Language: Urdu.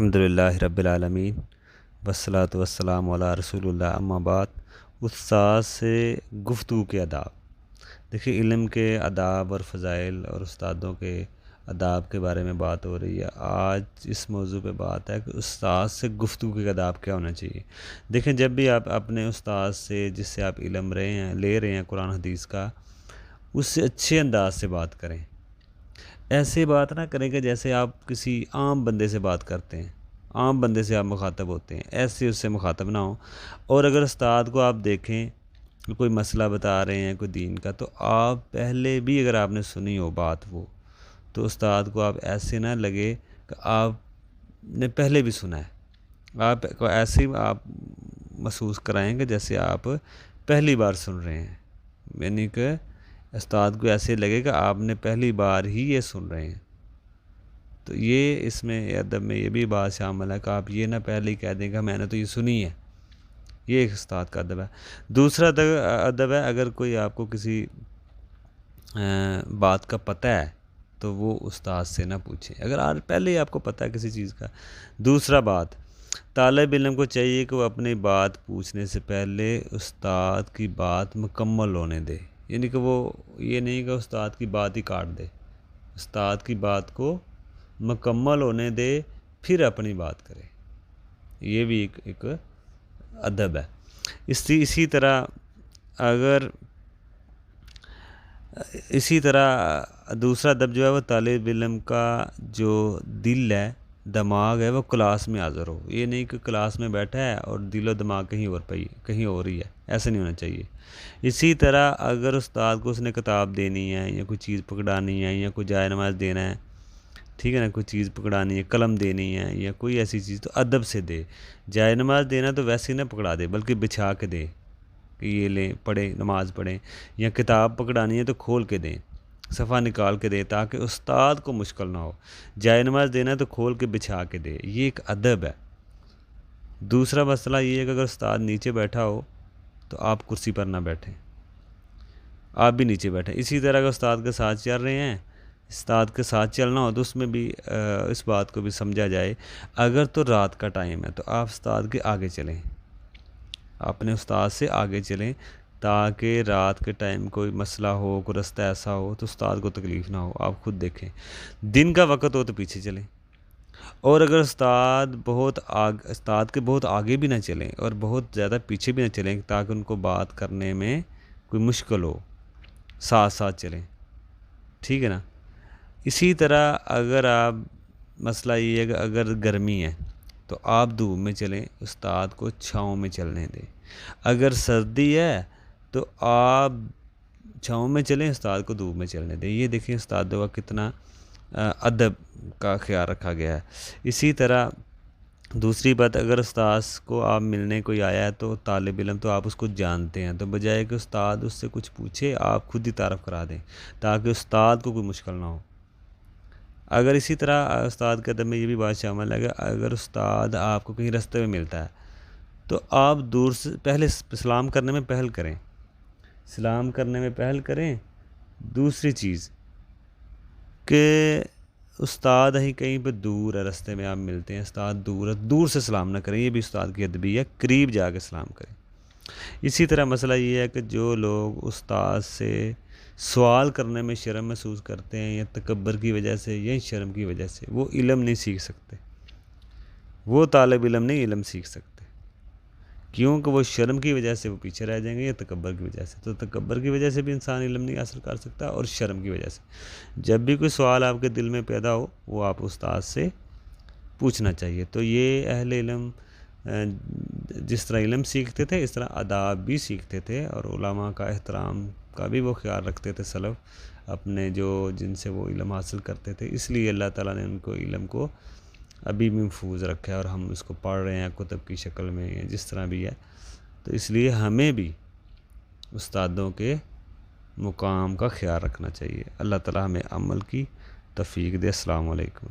الحمدللہ رب العالمین والصلاۃ والسلام علی رسول اللہ اما بعد۔ استاد سے گفتگو کے آداب۔ دیکھیے، علم کے آداب اور فضائل اور استادوں کے آداب کے بارے میں بات ہو رہی ہے۔ آج اس موضوع پہ بات ہے کہ استاد سے گفتگو کے آداب کیا ہونا چاہیے۔ دیکھیں، جب بھی آپ اپنے استاد سے جس سے آپ علم لے رہے ہیں قرآن حدیث کا، اس سے اچھے انداز سے بات کریں۔ ایسے بات نہ کریں کہ جیسے آپ کسی عام بندے سے بات کرتے ہیں، عام بندے سے آپ مخاطب ہوتے ہیں، ایسے اس سے مخاطب نہ ہوں۔ اور اگر استاد کو آپ دیکھیں کہ کوئی مسئلہ بتا رہے ہیں کوئی دین کا، تو آپ پہلے بھی اگر آپ نے سنی ہو بات تو استاد کو آپ ایسے نہ لگے کہ آپ نے پہلے بھی سنا ہے۔ آپ کو ایسے آپ محسوس کرائیں کہ جیسے آپ پہلی بار سن رہے ہیں، یعنی کہ استاد کو ایسے لگے کہ آپ نے پہلی بار ہی یہ سن رہے ہیں۔ تو یہ اس میں ادب میں یہ بھی بات شامل ہے کہ آپ یہ نہ پہلے ہی کہہ دیں کہ میں نے تو یہ سنی ہے۔ یہ ایک استاد کا ادب ہے۔ دوسرا ادب ہے، اگر کوئی آپ کو کسی بات کا پتہ ہے تو وہ استاد سے نہ پوچھیں، اگر پہلے ہی آپ کو پتہ ہے کسی چیز کا۔ دوسرا بات، طالب علم کو چاہیے کہ وہ اپنی بات پوچھنے سے پہلے استاد کی بات مکمل ہونے دے، یعنی کہ وہ یہ نہیں کہ استاد کی بات ہی کاٹ دے، استاد کی بات کو مکمل ہونے دے پھر اپنی بات کرے۔ یہ بھی ایک ادب ہے۔ اسی طرح دوسرا ادب جو ہے وہ طالب علم کا جو دل ہے، دماغ ہے، وہ کلاس میں حاضر ہو۔ یہ نہیں کہ کلاس میں بیٹھا ہے اور دل و دماغ کہیں اور ہی ہے، ایسا نہیں ہونا چاہیے۔ اسی طرح اگر استاد کو اس نے کتاب دینی ہے یا کوئی چیز پکڑانی ہے یا کوئی جائے نماز دینا ہے، ٹھیک ہے نا، کوئی چیز پکڑانی ہے، قلم دینی ہے یا کوئی ایسی چیز، تو ادب سے دے۔ جائے نماز دینا تو ویسے ہی نہ پکڑا دے، بلکہ بچھا کے دے کہ یہ لیں، پڑھیں، نماز پڑھیں۔ یا کتاب پکڑانی ہے تو کھول کے دیں، صفحہ نکال کے دیں، تاکہ استاد کو مشکل نہ ہو۔ جائے نماز دینا ہے تو کھول کے بچھا کے دے، یہ ایک ادب ہے۔ دوسرا مسئلہ یہ ہے کہ اگر استاد نیچے بیٹھا ہو تو آپ کرسی پر نہ بیٹھیں، آپ بھی نیچے بیٹھیں۔ اسی طرح اگر استاد کے ساتھ چل رہے ہیں، استاد کے ساتھ چلنا ہو تو اس میں بھی اس بات کو بھی سمجھا جائے، اگر تو رات کا ٹائم ہے تو آپ استاد کے آگے چلیں، اپنے استاد سے آگے چلیں، تاکہ رات کے ٹائم کوئی مسئلہ ہو، کوئی رستہ ایسا ہو تو استاد کو تکلیف نہ ہو۔ آپ خود دیکھیں، دن کا وقت ہو تو پیچھے چلیں، اور اگر استاد کے بہت آگے بھی نہ چلیں اور بہت زیادہ پیچھے بھی نہ چلیں، تاکہ ان کو بات کرنے میں کوئی مشکل ہو، ساتھ ساتھ چلیں، ٹھیک ہے نا۔ اسی طرح اگر آپ مسئلہ یہ ہے کہ اگر گرمی ہے تو آپ دھوپ میں چلیں، استاد کو چھاؤں میں چلنے دیں۔ اگر سردی ہے تو آپ چھاؤں میں چلیں، استاد کو دھوپ میں چلنے دیں۔ یہ دیکھیں استادوں کا کتنا ادب کا خیال رکھا گیا ہے۔ اسی طرح دوسری بات، اگر استاد کو آپ ملنے کوئی آیا ہے تو طالب علم تو آپ اس کو جانتے ہیں، تو بجائے کہ استاد اس سے کچھ پوچھے، آپ خود ہی تعارف کرا دیں، تاکہ استاد کو کوئی مشکل نہ ہو۔ اگر اسی طرح استاد کے ادب میں یہ بھی بات شامل ہے کہ اگر استاد آپ کو کہیں رستے میں ملتا ہے تو آپ دور سے پہلے سلام کرنے میں پہل کریں، سلام کرنے میں پہل کریں۔ دوسری چیز کہ استاد ہی کہیں پہ دور ہے، رستے میں آپ ملتے ہیں، استاد دور ہے، دور سے سلام نہ کریں، یہ بھی استاد کی ادبی ہے، قریب جا کے سلام کریں۔ اسی طرح مسئلہ یہ ہے کہ جو لوگ استاد سے سوال کرنے میں شرم محسوس کرتے ہیں، یا تکبر کی وجہ سے یا شرم کی وجہ سے، وہ علم نہیں سیکھ سکتے، وہ طالب علم نہیں علم سیکھ سکتے، کیونکہ وہ شرم کی وجہ سے وہ پیچھے رہ جائیں گے، یا تکبر کی وجہ سے۔ تو تکبر کی وجہ سے بھی انسان علم نہیں حاصل کر سکتا، اور شرم کی وجہ سے۔ جب بھی کوئی سوال آپ کے دل میں پیدا ہو، وہ آپ استاد سے پوچھنا چاہیے۔ تو یہ اہل علم جس طرح علم سیکھتے تھے، اس طرح آداب بھی سیکھتے تھے، اور علماء کا احترام کا بھی وہ خیال رکھتے تھے سلف اپنے، جن سے وہ علم حاصل کرتے تھے۔ اس لیے اللہ تعالیٰ نے ان کو علم کو ابھی بھی محفوظ رکھا ہے، اور ہم اس کو پڑھ رہے ہیں کتب کی شکل میں، یا جس طرح بھی ہے۔ تو اس لیے ہمیں بھی استادوں کے مقام کا خیال رکھنا چاہیے۔ اللہ تعالیٰ ہمیں عمل کی توفیق دے۔ السلام علیکم۔